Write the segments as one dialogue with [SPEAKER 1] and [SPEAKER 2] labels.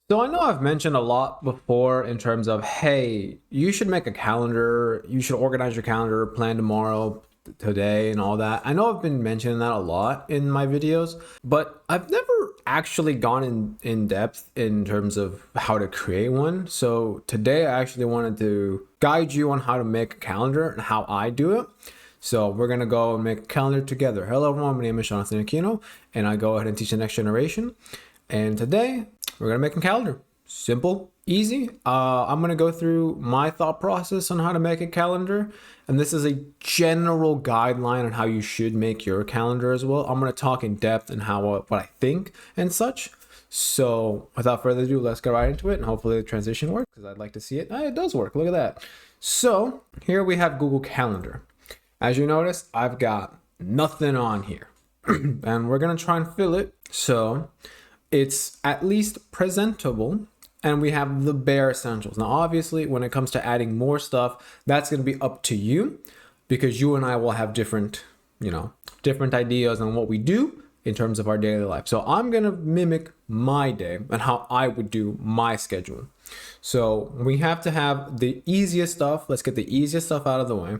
[SPEAKER 1] So I know I've mentioned a lot before in terms of, hey, you should make a calendar, you should organize your calendar, plan tomorrow, today, and all that. I know I've been mentioning that a lot in my videos, but I've never actually gone in depth in terms of how to create one. So today I actually wanted to guide you on how to make a calendar and how I do it. So we're gonna go and make a calendar together. Hello everyone, my name is Jonathan Aquino, and I go ahead and teach the next generation. And today we're gonna make a calendar. Simple, easy. I'm gonna go through my thought process on how to make a calendar, and this is a general guideline on how you should make your calendar as well. I'm gonna talk in depth and how what I think and such. So without further ado, let's get right into it, and hopefully the transition works because I'd like to see it. It does work. Look at that. So here we have Google Calendar. As you notice, I've got nothing on here, and we're gonna try and fill it so it's at least presentable, and we have the bare essentials. Now obviously when it comes to adding more stuff, that's going to be up to you, because you and I will have different ideas on what we do in terms of our daily life. So I'm going to mimic my day and how I would do my schedule. So we have to have the easiest stuff. Let's get the easiest stuff out of the way.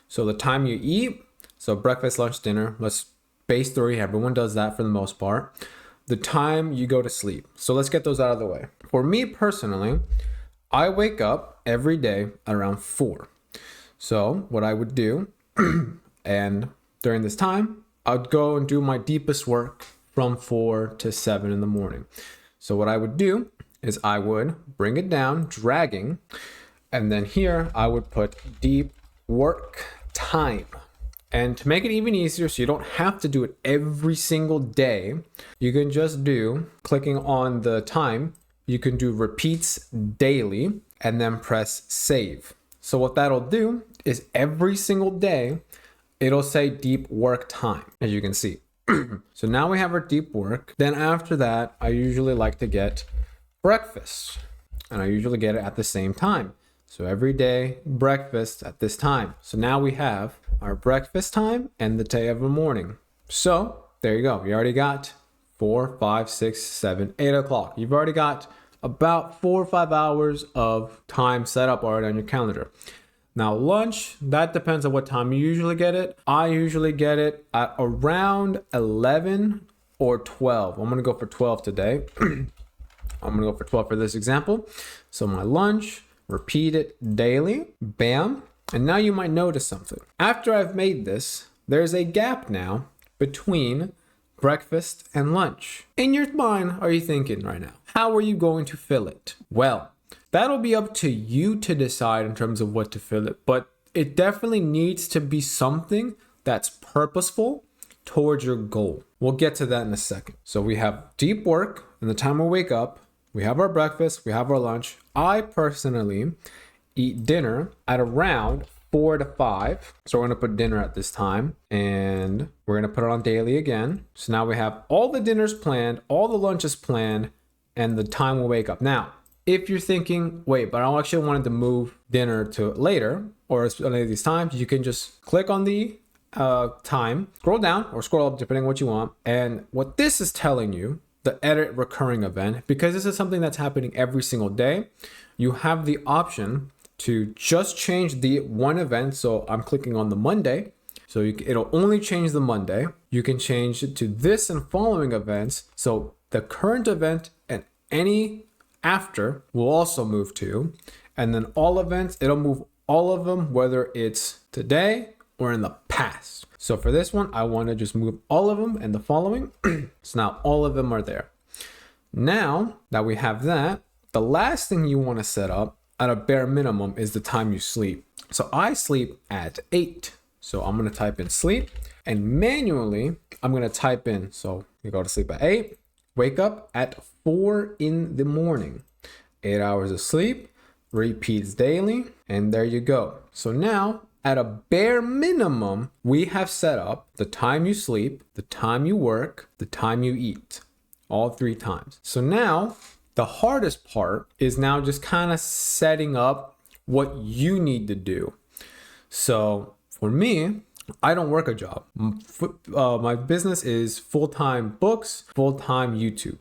[SPEAKER 1] So the time you eat, so breakfast, lunch, dinner, let's base 3. Everyone does that for the most part. The time you go to sleep. So let's get those out of the way. For me personally, I wake up every day around 4. So what I would do, and during this time, I'd go and do my deepest work from 4 to 7 in the morning. So what I would do is I would bring it down, dragging, and then here I would put deep work time. And to make it even easier, so you don't have to do it every single day, you can just do, clicking on the time, you can do repeats daily and then press save. So what that'll do is every single day, it'll say deep work time, as you can see. So now we have our deep work. Then after that, I usually like to get breakfast, and I usually get it at the same time. So every day, breakfast at this time. So now we have our breakfast time and the day of the morning. So there you go. You already got 4, 5, 6, 7, 8 o'clock. You've already got about 4 or 5 hours of time set up already on your calendar. Now lunch, that depends on what time you usually get it. I usually get it at around 11 or 12. I'm going to go for 12 today. I'm going to go for 12 for this example. So my lunch, repeat it daily, bam. And now you might notice something. After I've made this, there's a gap now between breakfast and lunch. In your mind, are you thinking right now, how are you going to fill it? Well, that'll be up to you to decide in terms of what to fill it, but it definitely needs to be something that's purposeful towards your goal. We'll get to that in a second. So we have deep work and the time we wake up. We have our breakfast, we have our lunch. I personally eat dinner at around 4 to 5. So we're gonna put dinner at this time, and we're gonna put it on daily again. So now we have all the dinners planned, all the lunches planned, and the time we wake up. Now, if you're thinking, wait, but I actually wanted to move dinner to later, or any of these times, you can just click on the time, scroll down or scroll up depending on what you want. And what this is telling you, the edit recurring event, because this is something that's happening every single day, you have the option to just change the one event. So I'm clicking on the Monday. So it'll only change the Monday. You can change it to this and following events. So the current event and any after will also move to. And then all events, it'll move all of them, whether it's today or in the past. So for this one, I want to just move all of them and the following. So now all of them are there. Now that we have that, the last thing you want to set up at a bare minimum is the time you sleep. So I sleep at 8. So I'm going to type in sleep, and manually I'm going to type in, so you go to sleep at 8, wake up at 4 in the morning. 8 hours of sleep, repeats daily, and there you go. So now at a bare minimum, we have set up the time you sleep, the time you work, the time you eat, all 3 times. So now the hardest part is now just kind of setting up what you need to do. So for me, I don't work a job. My business is full-time books, full-time YouTube.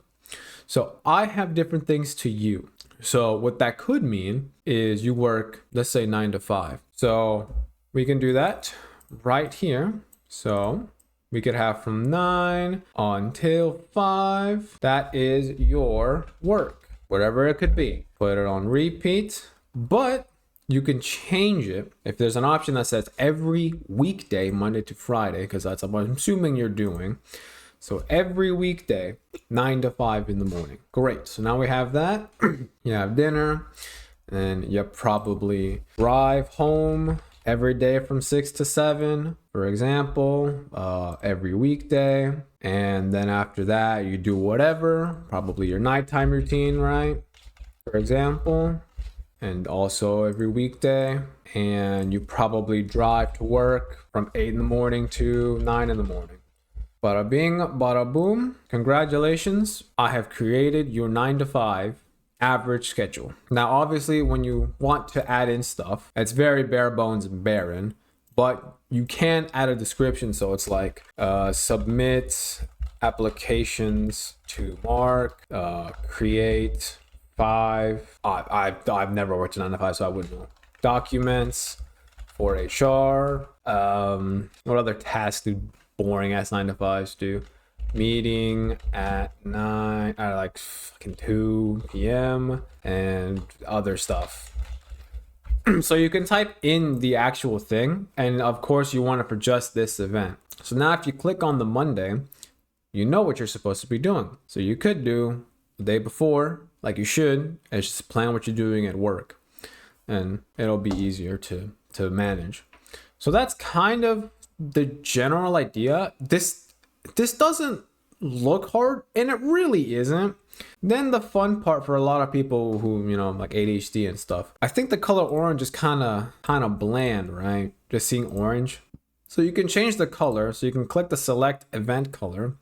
[SPEAKER 1] So I have different things to you. So what that could mean is you work, let's say 9 to 5. So we can do that right here. So we could have from 9 until 5. That is your work, whatever it could be. Put it on repeat, but you can change it if there's an option that says every weekday, Monday to Friday, because that's what I'm assuming you're doing. So every weekday, 9 to 5 in the morning. Great. So now we have that. You have dinner, and you probably drive home every day from 6 to 7, for example, every weekday. And then after that, you do whatever, probably your nighttime routine, right? For example, and also every weekday. And you probably drive to work from 8 in the morning to 9 in the morning. Bada bing, bada boom. Congratulations. I have created your 9 to 5 average schedule. Now, obviously, when you want to add in stuff, it's very bare bones and barren, but you can add a description. So it's like submit applications to Mark, create 5. I've never worked a 9 to 5, so I wouldn't know. Documents for HR. What other tasks do boring ass 9 to 5s do? Meeting at 9 at like fucking 2 p.m. and other stuff. So you can type in the actual thing, and of course you want it for just this event. So now if you click on the Monday, you know what you're supposed to be doing. So you could do the day before, like you should, and just plan what you're doing at work, and it'll be easier to manage. So that's kind of the general idea. This doesn't look hard, and it really isn't. Then the fun part for a lot of people who, you know, like ADHD and stuff, I think the color orange is kind of bland, right? Just seeing orange. So you can change the color. So you can click the select event color.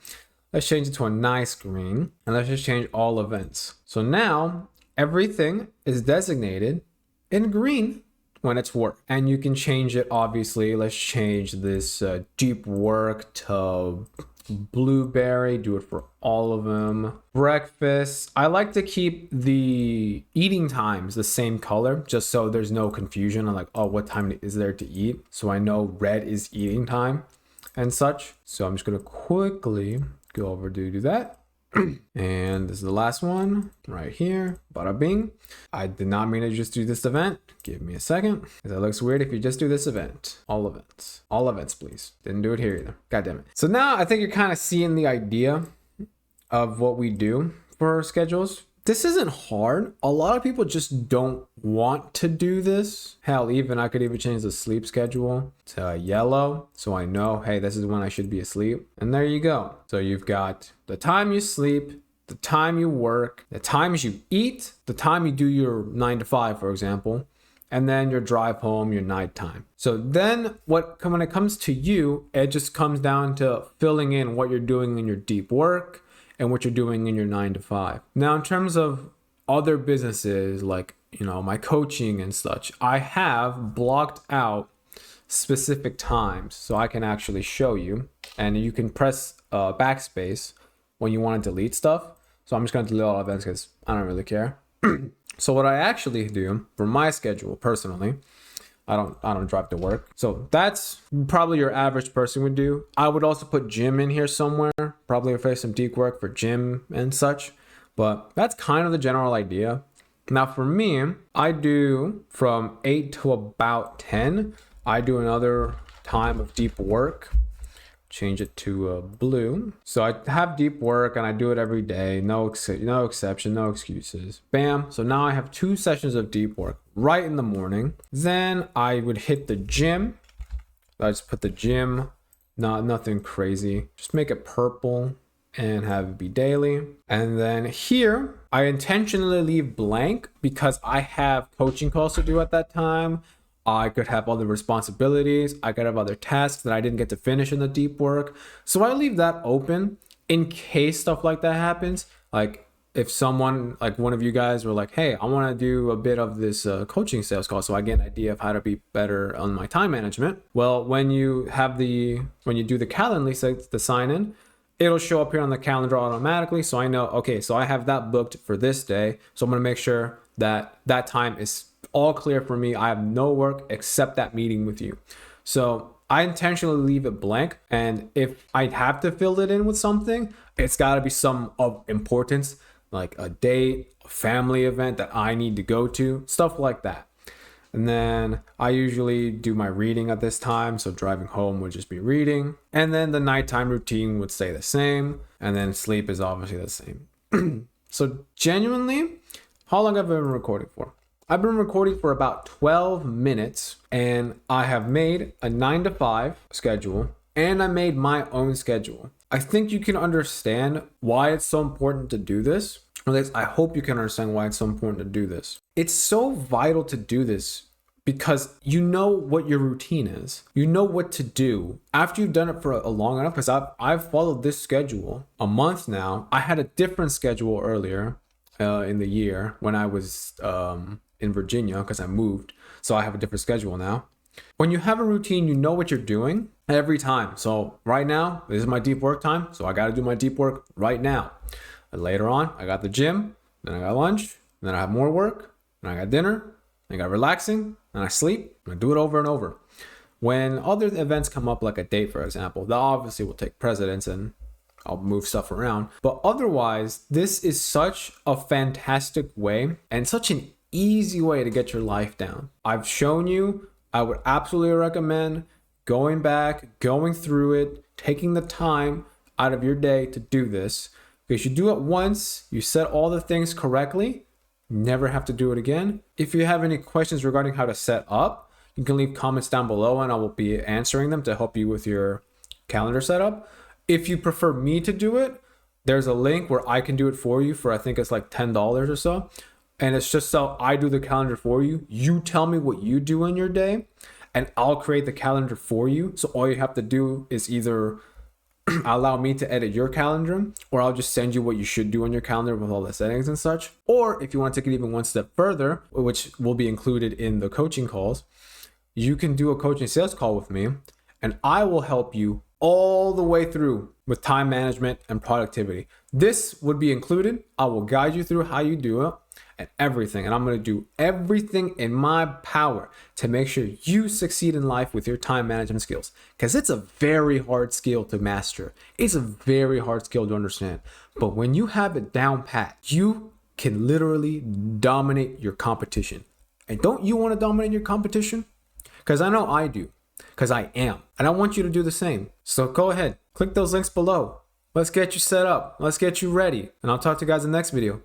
[SPEAKER 1] Let's change it to a nice green, and let's just change all events. So now everything is designated in green when it's work, and you can change it. Obviously, let's change this deep work to blueberry. Do it for all of them. Breakfast, I like to keep the eating times the same color, just so there's no confusion on like, oh, what time is there to eat? So I know red is eating time and such. So I'm just gonna quickly go over to do that. And this is the last one right here. Bada bing. I did not mean to just do this event. Give me a second, because it looks weird if you just do this event. All events, please. Didn't do it here either. God damn it. So now I think you're kind of seeing the idea of what we do for our schedules. This isn't hard. A lot of people just don't want to do this. Hell, I could even change the sleep schedule to yellow, so I know, hey, this is when I should be asleep. And there you go. So you've got the time you sleep, the time you work, the times you eat, the time you do your 9 to 5, for example, and then your drive home, your nighttime. So then when it comes to you, it just comes down to filling in what you're doing in your deep work and what you're doing in your 9 to 5. Now, in terms of other businesses, like, you know, my coaching and such, I have blocked out specific times so I can actually show you, and you can press backspace when you want to delete stuff. So I'm just going to delete all events because I don't really care. So what I actually do for my schedule personally, I don't drive to work. So that's probably your average person would do. I would also put gym in here somewhere, probably if there's some deep work for gym and such. But that's kind of the general idea. Now for me, I do from 8 to about 10. I do another time of deep work. Change it to blue. So I have deep work and I do it every day. No exception, no excuses. Bam. So now I have 2 sessions of deep work right in the morning. Then I would hit the gym. I just put the gym, nothing crazy. Just make it purple and have it be daily. And then here, I intentionally leave blank because I have coaching calls to do at that time. I could have other responsibilities. I could have other tasks that I didn't get to finish in the deep work. So I leave that open in case stuff like that happens. Like if someone, like one of you guys were like, hey, I want to do a bit of this coaching sales call so I get an idea of how to be better on my time management. Well, when you do the Calendly, the sign in, it'll show up here on the calendar automatically. So I know, okay, so I have that booked for this day. So I'm going to make sure that that time is all clear for me. I have no work except that meeting with you. So I intentionally leave it blank. And if I have to fill it in with something, it's got to be some of importance, like a date, a family event that I need to go to, stuff like that. And then I usually do my reading at this time. So driving home would just be reading. And then the nighttime routine would stay the same. And then sleep is obviously the same. So genuinely, how long have I been recording for? I've been recording for about 12 minutes, and I have made a 9 to 5 schedule, and I made my own schedule. I think you can understand why it's so important to do this. Or at least I hope you can understand why it's so important to do this. It's so vital to do this because you know what your routine is. You know what to do after you've done it for a long enough. Because I've followed this schedule a month now. I had a different schedule earlier in the year when I was in Virginia because I moved. So I have a different schedule now. When you have a routine, you know what you're doing every time. So right now, this is my deep work time. So I got to do my deep work right now. And later on, I got the gym, then I got lunch, then I have more work, then I got dinner, then I got relaxing, then I sleep, and I do it over and over. When other events come up, like a date, for example, that obviously will take precedence and I'll move stuff around. But otherwise, this is such a fantastic way and such an easy way to get your life down. I've shown you, I would absolutely recommend going back, going through it, taking the time out of your day to do this. Because you do it once, you set all the things correctly, never have to do it again. If you have any questions regarding how to set up, you can leave comments down below and I will be answering them to help you with your calendar setup. If you prefer me to do it, there's a link where I can do it for you for I think it's like $10 or so. And it's just so I do the calendar for you. You tell me what you do in your day and I'll create the calendar for you. So all you have to do is either allow me to edit your calendar, or I'll just send you what you should do on your calendar with all the settings and such. Or if you want to take it even one step further, which will be included in the coaching calls, you can do a coaching sales call with me and I will help you all the way through with time management and productivity. This would be included. I will guide you through how you do it and everything. And I'm going to do everything in my power to make sure you succeed in life with your time management skills. Because it's a very hard skill to master. It's a very hard skill to understand. But when you have it down pat, you can literally dominate your competition. And don't you want to dominate your competition? Because I know I do. Because I am. And I want you to do the same. So go ahead. Click those links below. Let's get you set up. Let's get you ready. And I'll talk to you guys in the next video.